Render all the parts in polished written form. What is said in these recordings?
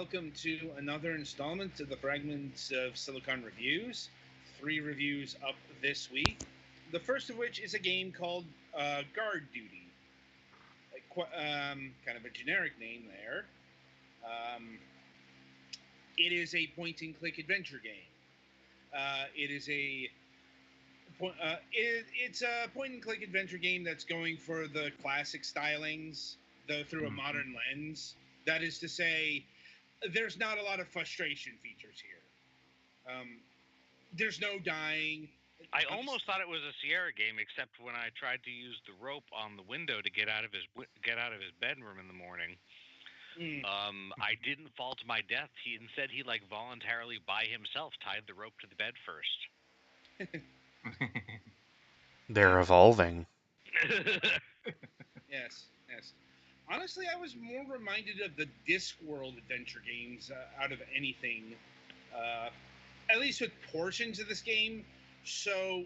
welcome to another installment of the Fragments of Silicon Reviews. Three reviews up this week. The first of which is a game called Guard Duty. Kind of a generic name there. Um, it is a point-and-click adventure game. It's a point-and-click adventure game that's going for the classic stylings, though through a modern lens. That is to say, there's not a lot of frustration features here. There's no dying. I almost thought it was a Sierra game, except when I tried to use the rope on the window to get out of his bedroom in the morning. I didn't fall to my death. Instead he voluntarily by himself tied the rope to the bed first. They're evolving. Yes. Honestly, I was more reminded of the Discworld adventure games out of anything. At least with portions of this game. So,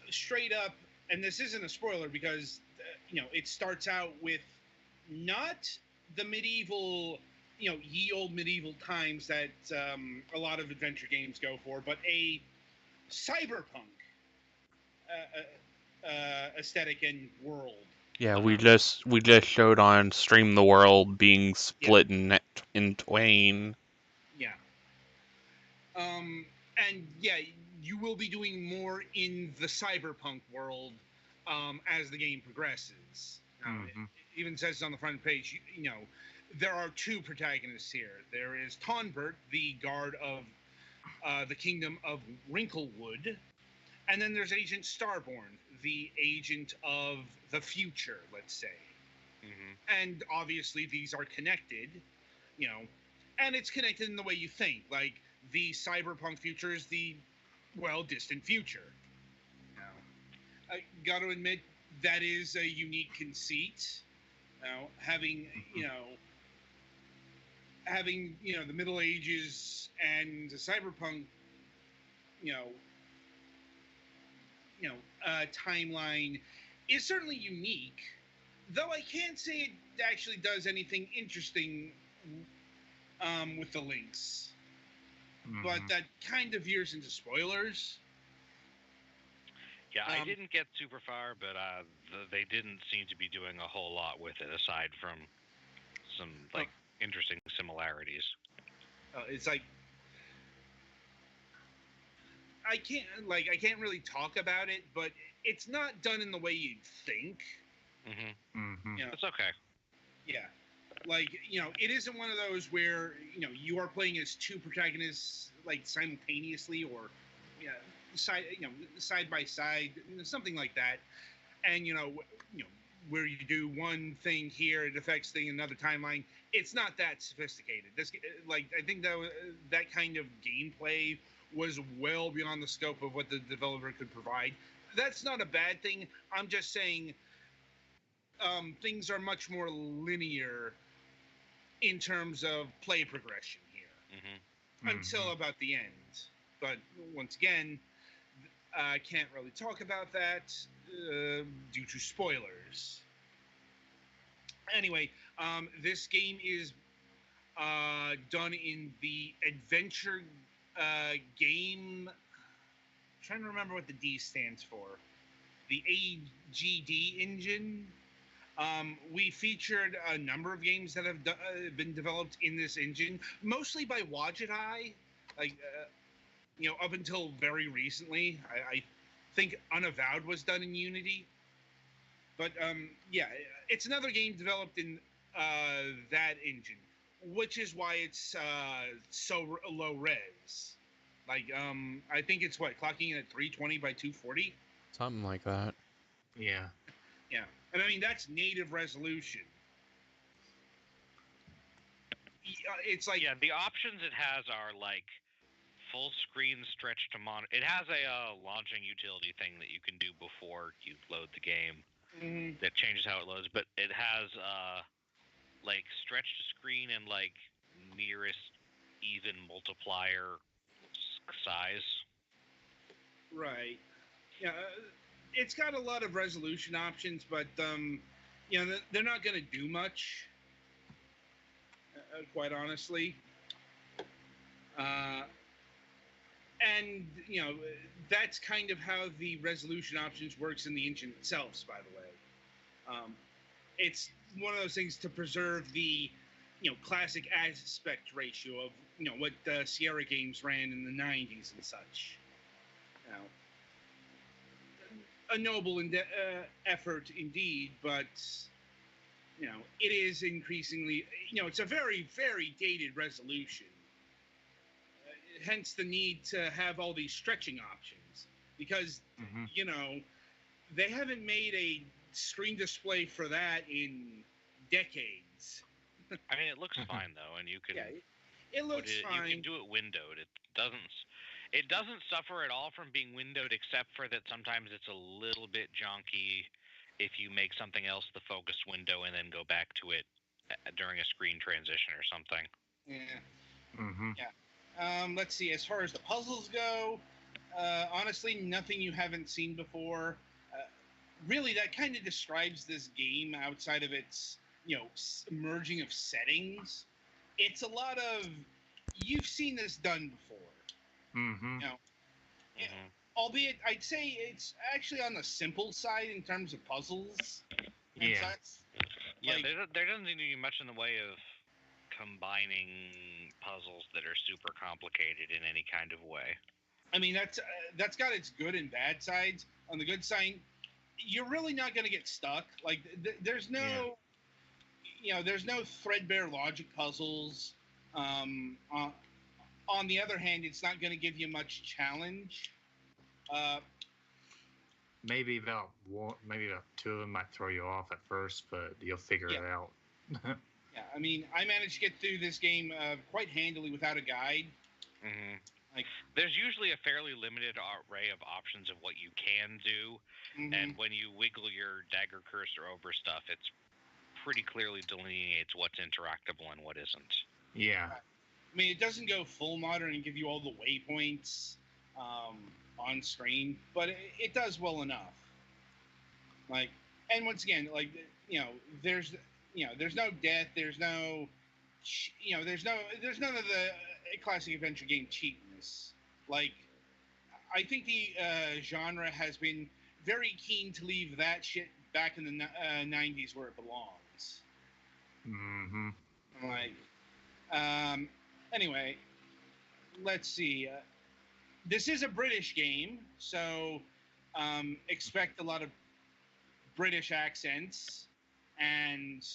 straight up, and this isn't a spoiler because, it starts out with not the medieval, ye old medieval times that a lot of adventure games go for, but a cyberpunk aesthetic and world. Yeah, we just showed on Stream the World being split in twain. Yeah. And yeah, you will be doing more in the cyberpunk world as the game progresses. It even says on the front page, there are two protagonists here. There is Tonbert, the guard of the kingdom of Wrinklewood, and then there's Agent Starborn, the agent of the future, let's say. And obviously these are connected, and it's connected in the way you think. Like, the cyberpunk future is the, distant future. I got to admit, that is a unique conceit. Having the Middle Ages and the cyberpunk, timeline is certainly unique. Though I can't say it actually does anything interesting with the links. But that kind of veers into spoilers. Yeah, I didn't get super far, but they didn't seem to be doing a whole lot with it aside from some interesting similarities. It's like I can't really talk about it, but it's not done in the way you'd think. It's okay. Yeah. It isn't one of those where, you are playing as two protagonists, simultaneously or, side by side, something like that. And, where you do one thing here, it affects another timeline. It's not that sophisticated. I think that kind of gameplay was well beyond the scope of what the developer could provide. That's not a bad thing. I'm just saying things are much more linear in terms of play progression here until about the end. But once again, I can't really talk about that due to spoilers. Anyway, this game is done in the adventure game. I'm trying to remember what the D stands for. The AGD engine. We featured a number of games that have been developed in this engine, mostly by Wadgetai, up until very recently. I think Unavowed was done in Unity. But, it's another game developed in that engine, which is why it's so low res. I think it's, clocking in at 320 by 240? Something like that. Yeah. Yeah. And I mean, that's native resolution. It's like... Yeah, the options it has are, full screen stretch to monitor. It has a launching utility thing that you can do before you load the game that changes how it loads, but it has, stretch to screen and, nearest even multiplier size. Right. Yeah, it's got a lot of resolution options, but they're not going to do much. quite honestly. Uh, and that's kind of how the resolution options works in the engine itself. By the way, it's one of those things to preserve the classic aspect ratio of what Sierra games ran in the 90s and such. A noble effort indeed, but it is increasingly it's a very, very dated resolution. Hence the need to have all these stretching options, because they haven't made a screen display for that in decades. I mean, it looks fine though, and you can. Yeah, it looks fine. You can do it windowed. It doesn't suffer at all from being windowed, except for that sometimes it's a little bit junky if you make something else the focus window and then go back to it during a screen transition or something. Yeah. Mm-hmm. Yeah. Let's see. As far as the puzzles go, honestly, nothing you haven't seen before. Really, that kind of describes this game outside of its, merging of settings. It's a lot of, you've seen this done before. Mm-hmm. Albeit, I'd say it's actually on the simple side in terms of puzzles. Yeah. Yeah, there doesn't seem to be much in the way of combining puzzles that are super complicated in any kind of way. I mean, that's got its good and bad sides. On the good side, you're really not going to get stuck. Like, there's no, there's no threadbare logic puzzles. On the other hand, it's not going to give you much challenge. Maybe about two of them might throw you off at first, but you'll figure it out. Yeah, I mean, I managed to get through this game quite handily without a guide. Mm-hmm. Like, there's usually a fairly limited array of options of what you can do, and when you wiggle your dagger cursor over stuff, it's pretty clearly delineates what's interactable and what isn't. Yeah. I mean, it doesn't go full modern and give you all the waypoints on screen, but it does well enough. Like, and once again, like, there's no death, there's no, there's none of the classic adventure game cheapness. Like, I think the genre has been very keen to leave that shit back in the 90s where it belongs. Mm-hmm. Like, anyway, let's see. This is a British game, so expect a lot of British accents and,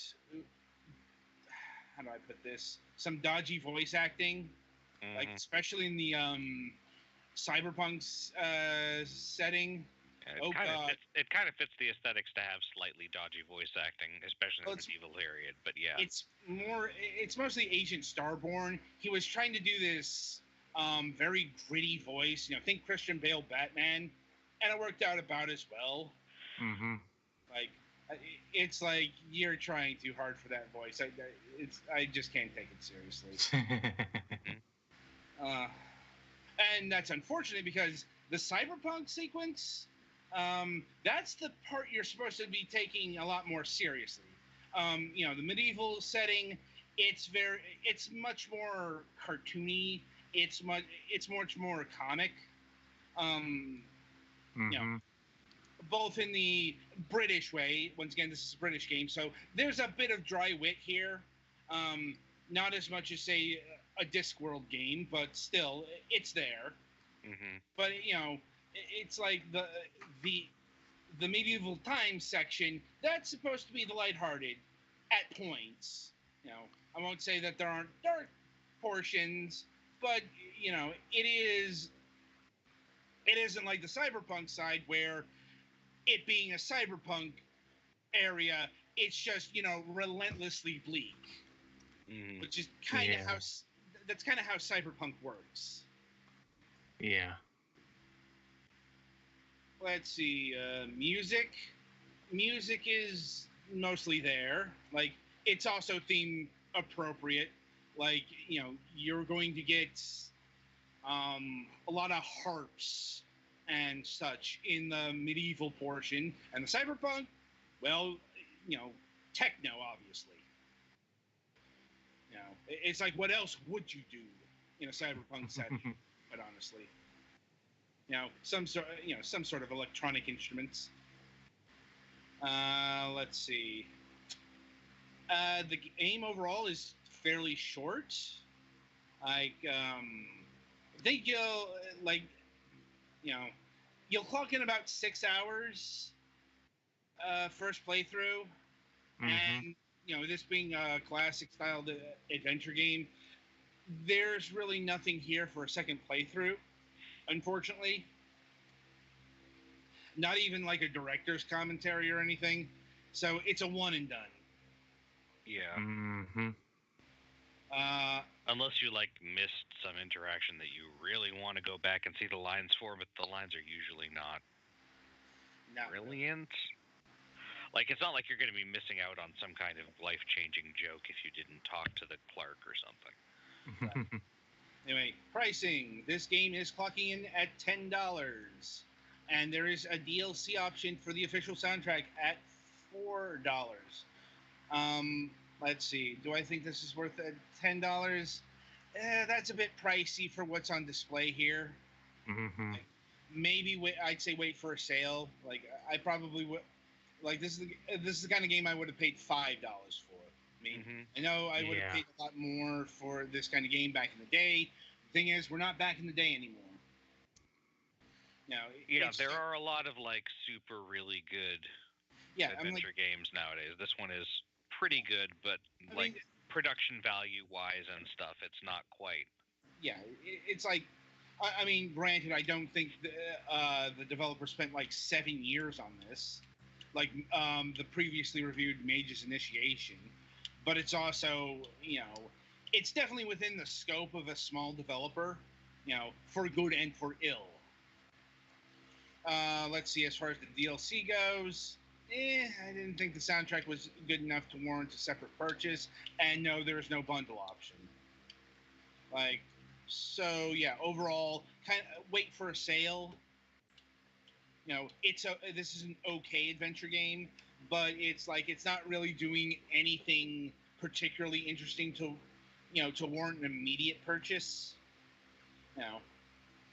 how do I put this? Some dodgy voice acting, like especially in the cyberpunk setting. It kind of fits the aesthetics to have slightly dodgy voice acting, especially in the medieval period. But yeah, it's mostly Agent Starborn. He was trying to do this very gritty voice. Think Christian Bale Batman, and it worked out about as well. Mm-hmm. Like, it's like you're trying too hard for that voice. I just can't take it seriously. And that's unfortunate because the cyberpunk sequence, that's the part you're supposed to be taking a lot more seriously. The medieval setting, it's much more cartoony. It's much more comic. Both in the British way. Once again, this is a British game, so there's a bit of dry wit here. Not as much as, say, a Discworld game, but still, it's there. Mm-hmm. But it's like the medieval times section, that's supposed to be the lighthearted at points. I won't say that there aren't dark portions, but it isn't like the cyberpunk side where it being a cyberpunk area, it's just relentlessly bleak, which is kind of how cyberpunk works. Yeah. Let's see. Music is mostly there. Like, it's also theme appropriate. Like, you're going to get a lot of harps and such in the medieval portion, and the cyberpunk, well, techno, obviously. You know, it's like, what else would you do in a cyberpunk setting? But honestly, you know, some sort of electronic instruments. Let's see. The game overall is fairly short. Like, I think like, you know, you'll clock in about 6 hours first playthrough, and you know, this being a classic style adventure game, there's really nothing here for a second playthrough, unfortunately. Not even like a director's commentary or anything. So it's a one and done. Yeah. Uh, Unless you like missed some interaction that you really want to go back and see the lines for, but the lines are usually not brilliant. Like, it's not like you're going to be missing out on some kind of life-changing joke if you didn't talk to the clerk or something. Anyway, pricing. This game is clocking in at $10. And there is a DLC option for the official soundtrack at $4. Let's see. Do I think this is worth $10? That's a bit pricey for what's on display here. Like, maybe I'd say wait for a sale. Like, I probably would. Like, this is the kind of game I would have paid $5 for. I mean, I know I would have paid a lot more for this kind of game back in the day. The thing is, we're not back in the day anymore. Now, there are a lot of like super really good adventure games nowadays. This one is pretty good, but I mean, production value wise and stuff, it's not quite. Yeah, it's like, I mean, granted, I don't think the developer spent like 7 years on this, like the previously reviewed Mage's Initiation, but it's also, you know, it's definitely within the scope of a small developer, you know, for good and for ill. Let's see, as far as the DLC goes, I didn't think the soundtrack was good enough to warrant a separate purchase, and no, there's no bundle option. Like, so yeah, overall, kind of wait for a sale. You know, this is an okay adventure game, but it's like it's not really doing anything particularly interesting to, you know, to warrant an immediate purchase. You know,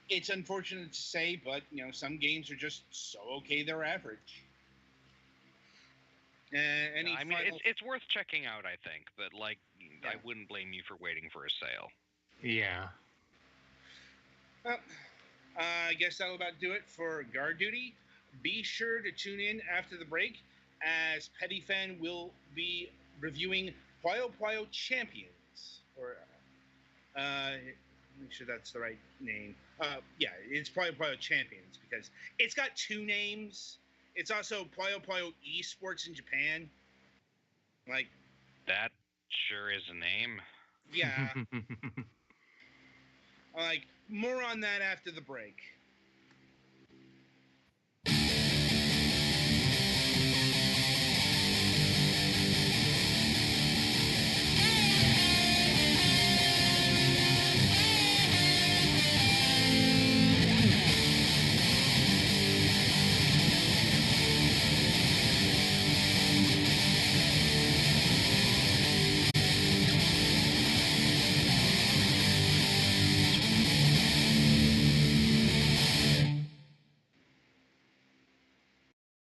it's unfortunate to say, but you know, some games are just so okay they're average. I mean, it's worth checking out, I think, but like, I wouldn't blame you for waiting for a sale. Yeah. Well, I guess that'll about do it for Guard Duty. Be sure to tune in after the break, as Petty Fan will be reviewing Puyo Puyo Champions, or make sure that's the right name. Yeah, it's Puyo Puyo Champions because it's got two names. It's also Puyo Puyo Esports in Japan. Like, that sure is a name. Yeah. Like, more on that after the break.